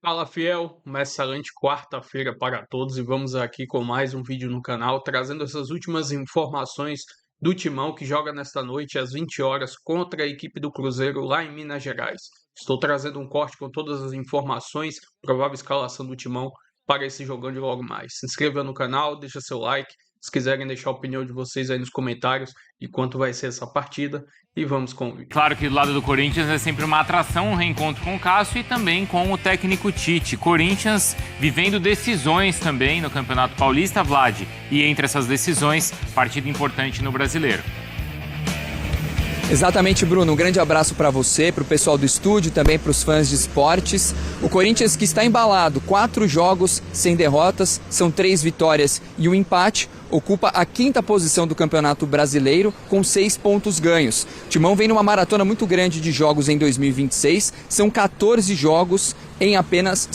Fala, fiel, uma excelente quarta-feira para todos e vamos aqui com mais um vídeo no canal, trazendo essas últimas informações do Timão que joga nesta noite às 20 horas contra a equipe do Cruzeiro lá em Minas Gerais. Estou trazendo um corte com todas as informações, provável escalação do Timão para esse jogão de logo mais. Se inscreva no canal, deixa seu like, se quiserem deixar a opinião de vocês aí nos comentários e quanto vai ser essa partida. E vamos com o vídeo. Claro que do lado do Corinthians é sempre uma atração, um reencontro com o Cássio e também com o técnico Tite. Corinthians vivendo decisões também no Campeonato Paulista, Vlad. E entre essas decisões, partida importante no Brasileiro. Exatamente, Bruno. Um grande abraço para você, para o pessoal do estúdio, também para os fãs de esportes. O Corinthians que está embalado, 4 jogos sem derrotas, são 3 vitórias e um empate. Ocupa a 5ª posição do Campeonato Brasileiro com 6 pontos ganhos. O Timão vem numa maratona muito grande de jogos em 2026. São 14 jogos em apenas,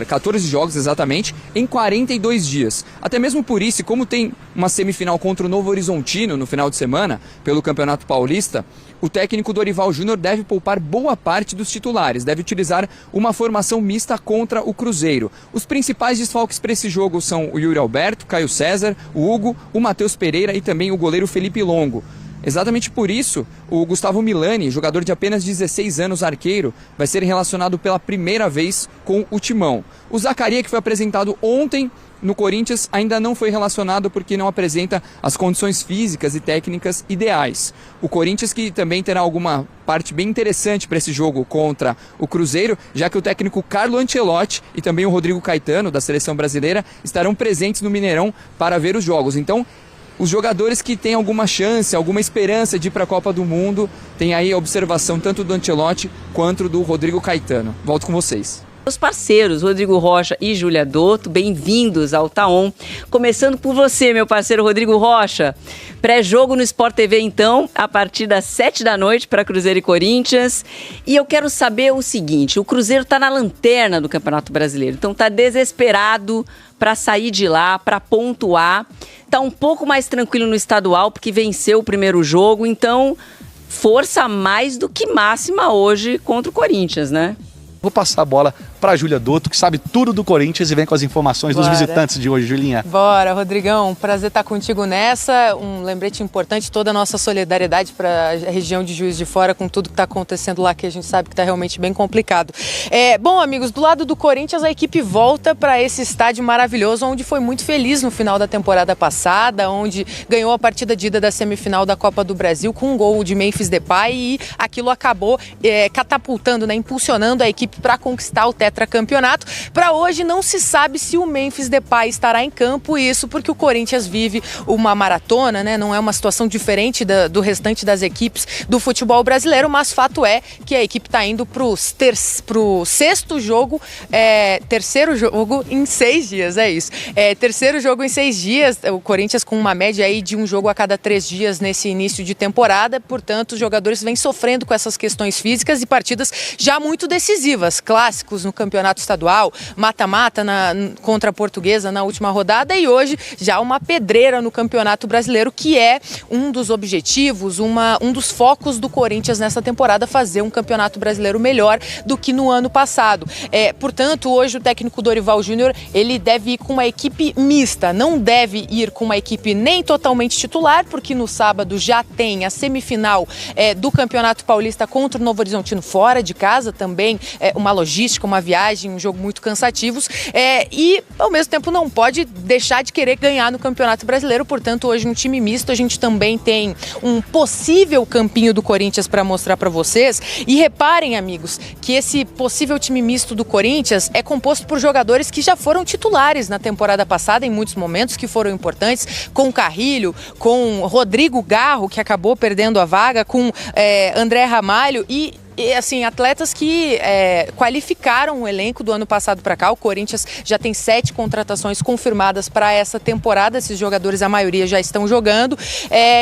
14 jogos exatamente, em 42 dias. Até mesmo por isso, como tem uma semifinal contra o Novo Horizontino no final de semana, pelo Campeonato Paulista, o técnico Dorival Júnior deve poupar boa parte dos titulares, deve utilizar uma formação mista contra o Cruzeiro. Os principais desfalques para esse jogo são o Yuri Alberto, Caio César, o Hugo, o Matheus Pereira e também o goleiro Felipe Longo. Exatamente por isso, o Gustavo Milani, jogador de apenas 16 anos, arqueiro, vai ser relacionado pela primeira vez com o Timão. O Zaccaria, que foi apresentado ontem no Corinthians, ainda não foi relacionado porque não apresenta as condições físicas e técnicas ideais. O Corinthians que também terá alguma parte bem interessante para esse jogo contra o Cruzeiro, já que o técnico Carlo Ancelotti e também o Rodrigo Caetano, da seleção brasileira, estarão presentes no Mineirão para ver os jogos. Então, os jogadores que têm alguma chance, alguma esperança de ir para a Copa do Mundo, tem aí a observação tanto do Ancelotti quanto do Rodrigo Caetano. Volto com vocês. Os parceiros, Rodrigo Rocha e Júlia Dotto, bem-vindos ao Taon. Começando por você, meu parceiro Rodrigo Rocha. Pré-jogo no Sport TV, então, a partir das 7 da noite para Cruzeiro e Corinthians. E eu quero saber o seguinte, o Cruzeiro está na lanterna do Campeonato Brasileiro, então está desesperado para sair de lá, para pontuar. Está um pouco mais tranquilo no estadual, porque venceu o primeiro jogo, então força mais do que máxima hoje contra o Corinthians, né? Vou passar a bola para a Júlia Dotto, que sabe tudo do Corinthians e vem com as informações dos visitantes de hoje, Julinha. Bora, Rodrigão. Prazer estar contigo nessa. Um lembrete importante, toda a nossa solidariedade para a região de Juiz de Fora com tudo que está acontecendo lá, que a gente sabe que está realmente bem complicado. Bom, amigos, do lado do Corinthians, a equipe volta para esse estádio maravilhoso, onde foi muito feliz no final da temporada passada, onde ganhou a partida de ida da semifinal da Copa do Brasil com um gol de Memphis Depay e aquilo acabou catapultando, né, impulsionando a equipe para conquistar o tetracampeonato. Para hoje não se sabe se o Memphis Depay estará em campo, isso porque o Corinthians vive uma maratona, né? Não é uma situação diferente do restante das equipes do futebol brasileiro, mas fato é que a equipe está indo para o sexto jogo, terceiro jogo em 6 dias, é isso. Terceiro jogo em 6 dias, o Corinthians com uma média aí de um jogo a cada 3 dias nesse início de temporada, portanto os jogadores vêm sofrendo com essas questões físicas e partidas já muito decisivas, clássicos no campeonato estadual, mata-mata contra a Portuguesa na última rodada e hoje já uma pedreira no campeonato brasileiro, que é um dos objetivos, um dos focos do Corinthians nessa temporada, fazer um campeonato brasileiro melhor do que no ano passado. Portanto, hoje o técnico Dorival Júnior, ele deve ir com uma equipe mista, não deve ir com uma equipe nem totalmente titular, porque no sábado já tem a semifinal do Campeonato Paulista contra o Novo Horizontino fora de casa, também uma logística, uma viagem, um jogo muito cansativos, e ao mesmo tempo não pode deixar de querer ganhar no Campeonato Brasileiro. Portanto, hoje no time misto a gente também tem um possível campinho do Corinthians para mostrar para vocês. E reparem, amigos, que esse possível time misto do Corinthians é composto por jogadores que já foram titulares na temporada passada em muitos momentos, que foram importantes, com Carrilho, com Rodrigo Garro, que acabou perdendo a vaga, com André Ramalho e assim, atletas que qualificaram o elenco do ano passado para cá. O Corinthians já tem 7 contratações confirmadas para essa temporada. Esses jogadores, a maioria, já estão jogando.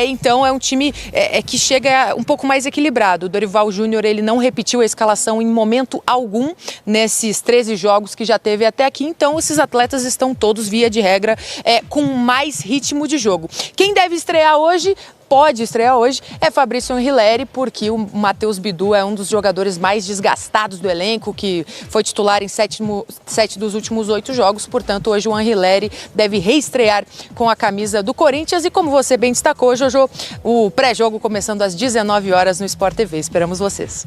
Então é um time que chega um pouco mais equilibrado. O Dorival Júnior, ele não repetiu a escalação em momento algum nesses 13 jogos que já teve até aqui. Então esses atletas estão todos, via de regra, com mais ritmo de jogo. Quem deve estrear hoje? pode estrear hoje é Fabrício Anrileri, porque o Matheus Bidu é um dos jogadores mais desgastados do elenco, que foi titular em 7 dos últimos 8 jogos. Portanto, hoje o Anrileri deve reestrear com a camisa do Corinthians. E como você bem destacou, Jojo, o pré-jogo começando às 19 horas no Sport TV. Esperamos vocês.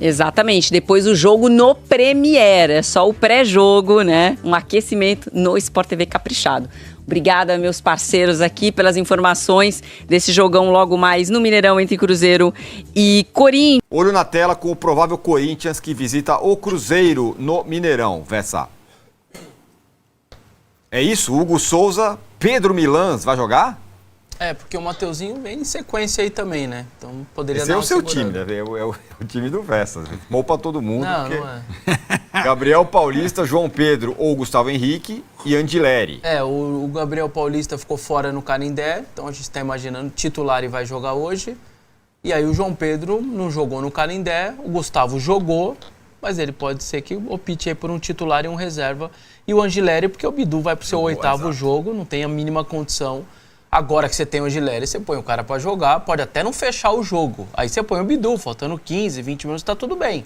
Exatamente, depois o jogo no Premier, é só o pré-jogo, né? Um aquecimento no Sport TV caprichado. Obrigada, meus parceiros aqui, pelas informações desse jogão logo mais no Mineirão entre Cruzeiro e Corinthians. Olho na tela com o provável Corinthians que visita o Cruzeiro no Mineirão. Vessa. É isso? Hugo Souza, Pedro Milans vai jogar? Porque o Mateuzinho vem em sequência aí também, né? Então poderia Esse dar é o uma seu segurada. time, né? É o time do Vessa. Poupa todo mundo. Não, porque... não é. Gabriel Paulista, João Pedro ou Gustavo Henrique e Andileri. O Gabriel Paulista ficou fora no Canindé, então a gente está imaginando titular e vai jogar hoje. E aí o João Pedro não jogou no Canindé, o Gustavo jogou, mas ele pode ser que opte aí por um titular e um reserva. E o Andileri, porque o Bidu vai para o seu 8º jogo, não tem a mínima condição. Agora que você tem o Angileri, você põe o cara para jogar, pode até não fechar o jogo. Aí você põe o Bidu, faltando 15, 20 minutos, tá tudo bem.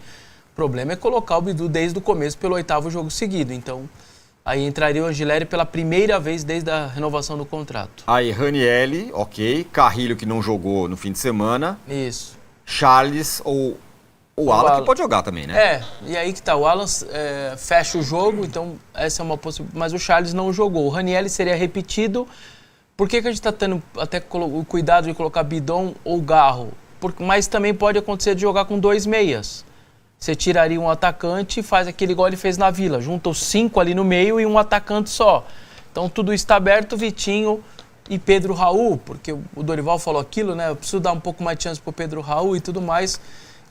O problema é colocar o Bidu desde o começo pelo 8º jogo seguido. Então, aí entraria o Angileri pela primeira vez desde a renovação do contrato. Aí, Ranieri, ok. Carrilho, que não jogou no fim de semana. Isso. Charles ou o Alan, que pode jogar também, né? E aí que tá, o Alan fecha o jogo, então essa é uma possibilidade. Mas o Charles não jogou. O Ranieri seria repetido. Por que a gente está tendo até o cuidado de colocar Bidon ou Garro? Mas também pode acontecer de jogar com 2 meias. Você tiraria um atacante e faz aquele igual ele fez na Vila. Junta os 5 ali no meio e um atacante só. Então tudo está aberto, Vitinho e Pedro Raul, porque o Dorival falou aquilo, né? Eu preciso dar um pouco mais de chance pro Pedro Raul e tudo mais.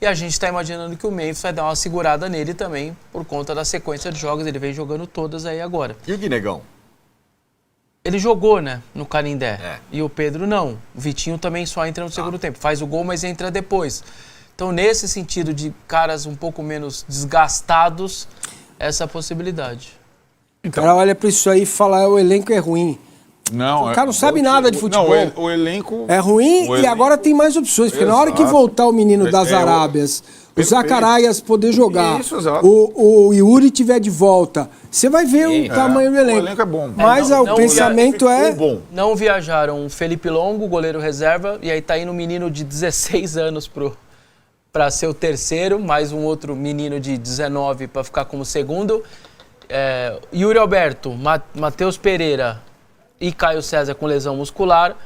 E a gente está imaginando que o Memphis vai dar uma segurada nele também, por conta da sequência de jogos. Ele vem jogando todas aí agora. E o Guinegão? Ele jogou, né, no Canindé. E o Pedro não. O Vitinho também só entra no segundo tempo. Faz o gol, mas entra depois. Então, nesse sentido de caras um pouco menos desgastados, essa é a possibilidade. O cara olha pra isso aí e fala, o elenco é ruim. Não, o cara não sabe nada de futebol. Não, o elenco... É ruim e agora tem mais opções. Porque na hora que voltar o menino das Arábias, o Zacarias poder jogar, o Yuri tiver de volta, você vai ver o tamanho do elenco. O elenco é bom. Mas o pensamento é... Não viajaram o Felipe Longo, goleiro reserva, e aí tá indo um menino de 16 anos para ser o terceiro, mais um outro menino de 19 para ficar como segundo. Yuri Alberto, Matheus Pereira e Caio César com lesão muscular.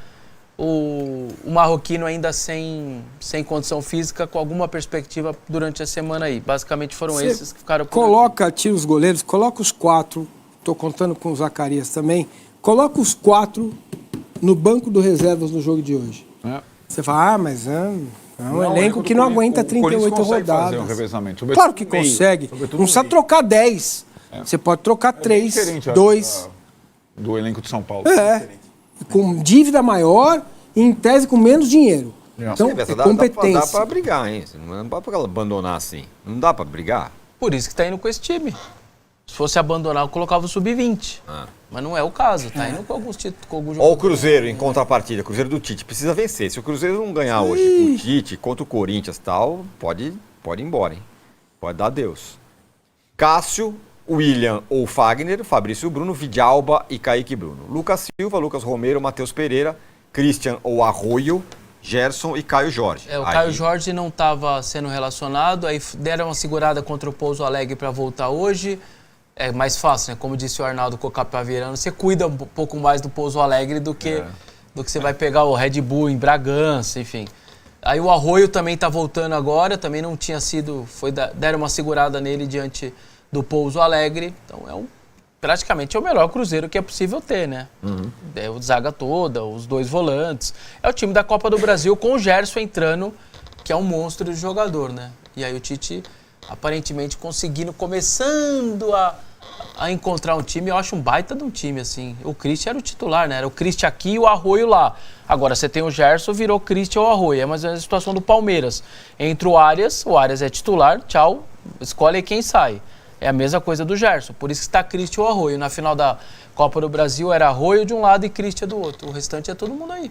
O marroquino ainda sem condição física, com alguma perspectiva durante a semana aí. Basicamente foram esses que ficaram tira os goleiros, coloca os 4, estou contando com o Zacarias também, coloca os 4 no banco do reservas no jogo de hoje. Você fala, mas é um elenco que não aguenta 38 rodadas. Fazer um revezamento. Claro que consegue. Não precisa trocar 10. Você pode trocar 3, 2. Do elenco de São Paulo. Com dívida maior e, em tese, com menos dinheiro. Então, competência. Dá pra brigar, hein? Não dá pra abandonar assim. Não dá pra brigar. Por isso que tá indo com esse time. Se fosse abandonar, eu colocava o sub-20. Mas não é o caso. Tá indo com alguns títulos. Ó, o Cruzeiro, em contrapartida. Cruzeiro do Tite precisa vencer. Se o Cruzeiro não ganhar hoje com o Tite, contra o Corinthians e tal, pode ir embora, hein? Pode dar adeus. Cássio, William ou Fagner, Fabrício Bruno, Vidalba e Kaique Bruno. Lucas Silva, Lucas Romero, Matheus Pereira, Christian ou Arroio, Gerson e Caio Jorge. O Caio Jorge não estava sendo relacionado, aí deram uma segurada contra o Pouso Alegre para voltar hoje. É mais fácil, né? Como disse o Arnaldo Cocapavirano, você cuida um pouco mais do Pouso Alegre do que você vai pegar o Red Bull em Bragança, enfim. Aí o Arroio também está voltando agora, também não tinha sido... deram uma segurada nele diante do Pouso Alegre. Então praticamente é o melhor Cruzeiro que é possível ter, né? É o zaga toda, os 2 volantes. É o time da Copa do Brasil com o Gerson entrando, que é um monstro de jogador, né? E aí o Tite aparentemente começando a encontrar um time. Eu acho um baita de um time, assim. O Christian era o titular, né? Era o Christian aqui e o Arroio lá. Agora você tem o Gerson, virou Christian ou Arroio. É mais ou menos a situação do Palmeiras. Entre o Arias é titular, tchau, escolhe aí quem sai. É a mesma coisa do Gerson, por isso que está Christian ou Arroio. Na final da Copa do Brasil era Arroio de um lado e Christian do outro. O restante é todo mundo aí.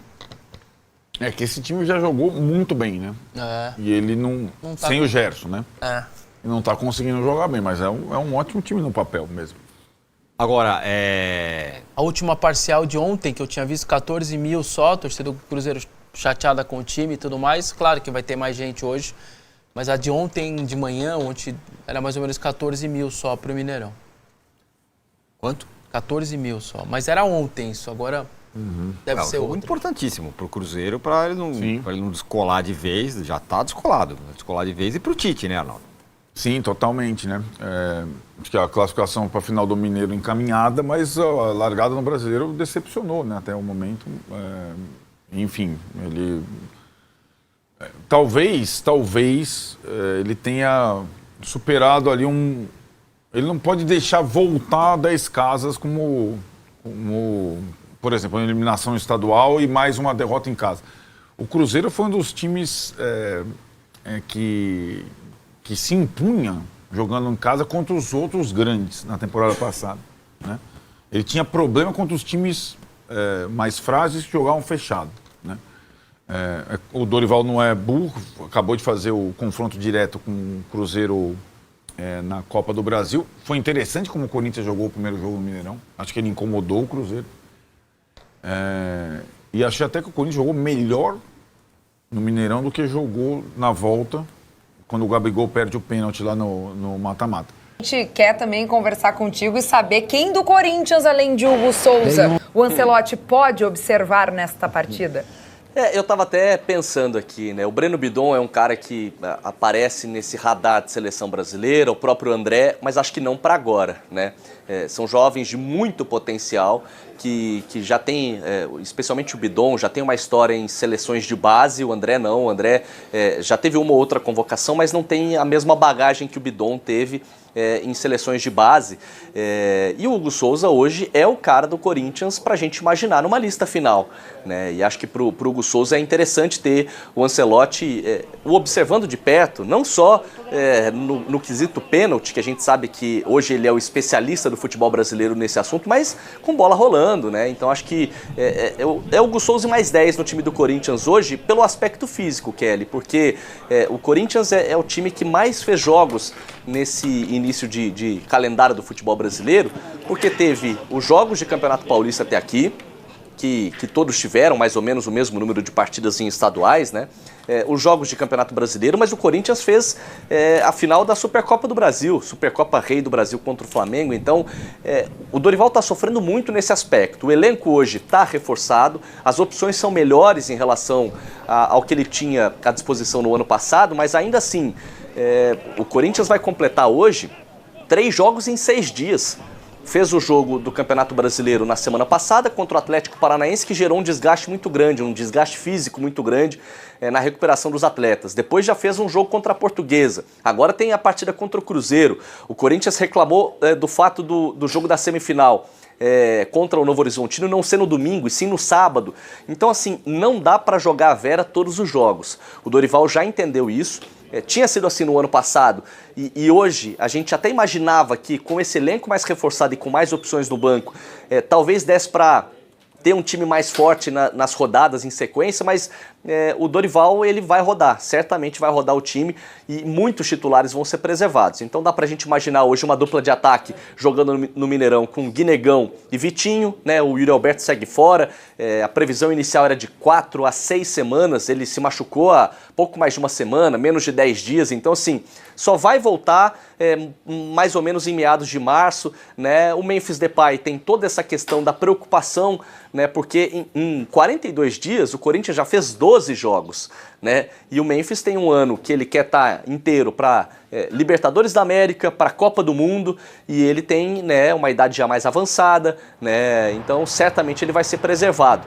É que esse time já jogou muito bem, né? E ele não tá sem o Gerson, né? Não tá conseguindo jogar bem, mas é um ótimo time no papel mesmo. Agora, a última parcial de ontem, que eu tinha visto 14 mil só, a torcida do Cruzeiro chateada com o time e tudo mais. Claro que vai ter mais gente hoje, mas a de ontem de manhã, ontem, era mais ou menos 14 mil só pro Mineirão. Quanto? 14 mil só, mas era ontem isso, agora deve ser outro. Importantíssimo pro Cruzeiro, para ele não descolar de vez, já tá descolado, descolar de vez, e pro Tite, né, Arnaldo? Sim, totalmente, né? Acho que a classificação para a final do Mineiro encaminhada, mas a largada no Brasileiro decepcionou, né? Até o momento. Enfim, ele... Talvez ele tenha superado ali Ele não pode deixar voltar 10 casas como, por exemplo, a eliminação estadual e mais uma derrota em casa. O Cruzeiro foi um dos times que se impunha jogando em casa contra os outros grandes na temporada passada, né? Ele tinha problema contra os times mais frágeis que jogavam fechado, né? O Dorival não é burro, acabou de fazer o confronto direto com o Cruzeiro na Copa do Brasil. Foi interessante como o Corinthians jogou o primeiro jogo no Mineirão. Acho que ele incomodou o Cruzeiro. E achei até que o Corinthians jogou melhor no Mineirão do que jogou na volta, quando o Gabigol perde o pênalti lá no mata-mata. A gente quer também conversar contigo e saber quem do Corinthians, além de Hugo Souza, o Ancelotti pode observar nesta partida. Eu estava até pensando aqui, né? O Breno Bidon é um cara que aparece nesse radar de seleção brasileira, o próprio André, mas acho que não para agora, né? São jovens de muito potencial que já tem, especialmente o Bidon, já tem uma história em seleções de base, o André não, o André já teve uma ou outra convocação, mas não tem a mesma bagagem que o Bidon teve em seleções de base. E o Hugo Souza hoje é o cara do Corinthians para a gente imaginar numa lista final, né? E acho que para o Hugo Souza é interessante ter o Ancelotti o observando de perto, não só no quesito pênalti, que a gente sabe que hoje ele é o especialista do futebol brasileiro nesse assunto, mas com bola rolando, né? Então acho que é o Hugo Souza mais 10 no time do Corinthians hoje pelo aspecto físico, Kelly, porque o Corinthians é o time que mais fez jogos nesse início de calendário do futebol brasileiro, porque teve os jogos de Campeonato Paulista até aqui, que todos tiveram mais ou menos o mesmo número de partidas em estaduais, né? Os jogos de Campeonato Brasileiro, mas o Corinthians fez a final da Supercopa do Brasil, Supercopa Rei do Brasil contra o Flamengo. Então, o Dorival está sofrendo muito nesse aspecto. O elenco hoje está reforçado, as opções são melhores em relação ao que ele tinha à disposição no ano passado, mas ainda assim, o Corinthians vai completar hoje 3 jogos em 6 dias. Fez o jogo do Campeonato Brasileiro na semana passada contra o Atlético Paranaense, que gerou um desgaste muito grande, um desgaste físico muito grande na recuperação dos atletas. Depois já fez um jogo contra a Portuguesa. Agora tem a partida contra o Cruzeiro. O Corinthians reclamou do fato do jogo da semifinal contra o Novo Horizontino não ser no domingo, e sim no sábado. Então, assim, não dá para jogar a Vera todos os jogos. O Dorival já entendeu isso. Tinha sido assim no ano passado e hoje a gente até imaginava que com esse elenco mais reforçado e com mais opções no banco, talvez desse para ter um time mais forte nas rodadas em sequência, mas o Dorival ele vai rodar, certamente vai rodar o time e muitos titulares vão ser preservados. Então dá pra gente imaginar hoje uma dupla de ataque jogando no Mineirão com Guinegão e Vitinho, né? O Yuri Alberto segue fora, a previsão inicial era de 4 a 6 semanas, ele se machucou há pouco mais de uma semana, menos de 10 dias, então assim, só vai voltar mais ou menos em meados de março, né? O Memphis Depay tem toda essa questão da preocupação, né? Porque em 42 dias o Corinthians já fez 12 jogos, né? E o Memphis tem um ano que ele quer estar inteiro para Libertadores da América, para a Copa do Mundo, e ele tem, né, uma idade já mais avançada, né? Então certamente ele vai ser preservado.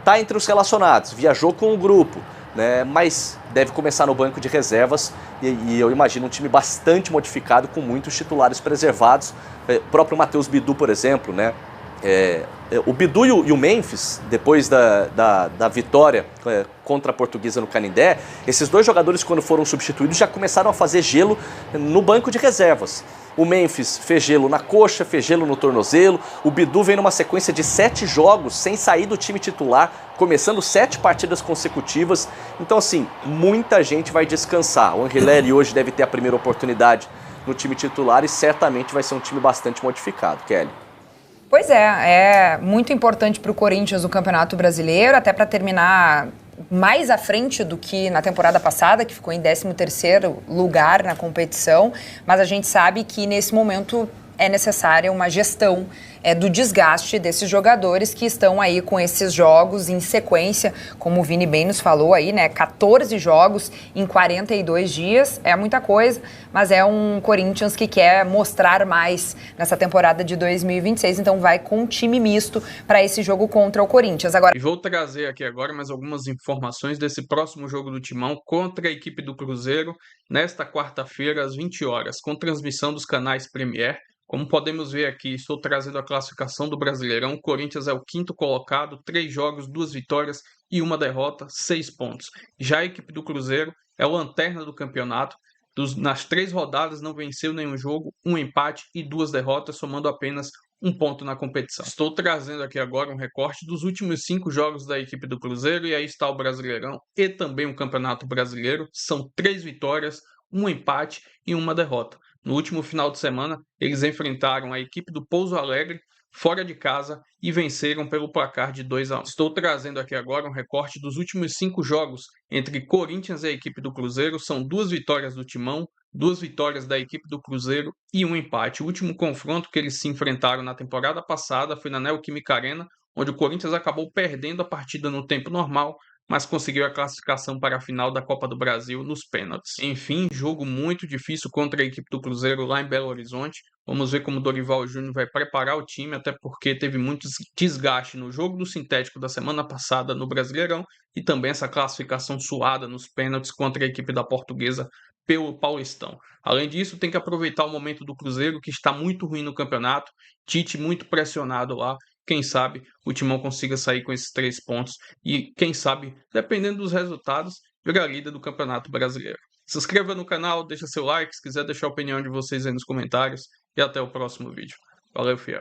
Tá entre os relacionados, viajou com o grupo, né, mas deve começar no banco de reservas e eu imagino um time bastante modificado com muitos titulares preservados. O próprio Matheus Bidu, por exemplo, né, O Bidu e o Memphis, depois da vitória contra a Portuguesa no Canindé, esses dois jogadores, quando foram substituídos, já começaram a fazer gelo no banco de reservas. O Memphis fez gelo na coxa, fez gelo no tornozelo. O Bidu vem numa sequência de 7 jogos sem sair do time titular, começando 7 partidas consecutivas. Então, assim, muita gente vai descansar. O Angeleri hoje deve ter a primeira oportunidade no time titular e certamente vai ser um time bastante modificado, Kelly. Pois é muito importante para o Corinthians o Campeonato Brasileiro, até para terminar mais à frente do que na temporada passada, que ficou em 13º lugar na competição, mas a gente sabe que nesse momento é necessária uma gestão do desgaste desses jogadores que estão aí com esses jogos em sequência, como o Vini bem nos falou aí, né? 14 jogos em 42 dias, é muita coisa, mas é um Corinthians que quer mostrar mais nessa temporada de 2026, então vai com um time misto para esse jogo contra o Corinthians. E vou trazer aqui agora mais algumas informações desse próximo jogo do Timão contra a equipe do Cruzeiro, nesta quarta-feira, às 20 horas, com transmissão dos canais Premier. Como podemos ver aqui, estou trazendo a classificação do Brasileirão. O Corinthians é o 5º colocado, 3 jogos, 2 vitórias e 1 derrota, 6 pontos. Já a equipe do Cruzeiro é o lanterna do campeonato. Nas 3 rodadas não venceu nenhum jogo, 1 empate e 2 derrotas, somando apenas 1 ponto na competição. Estou trazendo aqui agora um recorte dos últimos 5 jogos da equipe do Cruzeiro, e aí está o Brasileirão e também o Campeonato Brasileiro. São 3 vitórias, 1 empate e 1 derrota. No último final de semana, eles enfrentaram a equipe do Pouso Alegre fora de casa e venceram pelo placar de 2-1. Estou trazendo aqui agora um recorte dos últimos 5 jogos entre Corinthians e a equipe do Cruzeiro. São 2 vitórias do Timão, 2 vitórias da equipe do Cruzeiro e 1 empate. O último confronto que eles se enfrentaram na temporada passada foi na Neoquímica Arena, onde o Corinthians acabou perdendo a partida no tempo normal, mas conseguiu a classificação para a final da Copa do Brasil nos pênaltis. Enfim, jogo muito difícil contra a equipe do Cruzeiro lá em Belo Horizonte. Vamos ver como o Dorival Júnior vai preparar o time, até porque teve muito desgaste no jogo do sintético da semana passada no Brasileirão e também essa classificação suada nos pênaltis contra a equipe da Portuguesa pelo Paulistão. Além disso, tem que aproveitar o momento do Cruzeiro, que está muito ruim no campeonato, Tite muito pressionado lá. Quem sabe o Timão consiga sair com esses 3 pontos e, quem sabe, dependendo dos resultados, virar líder do Campeonato Brasileiro. Se inscreva no canal, deixa seu like, se quiser deixar a opinião de vocês aí nos comentários, e até o próximo vídeo. Valeu, fiel!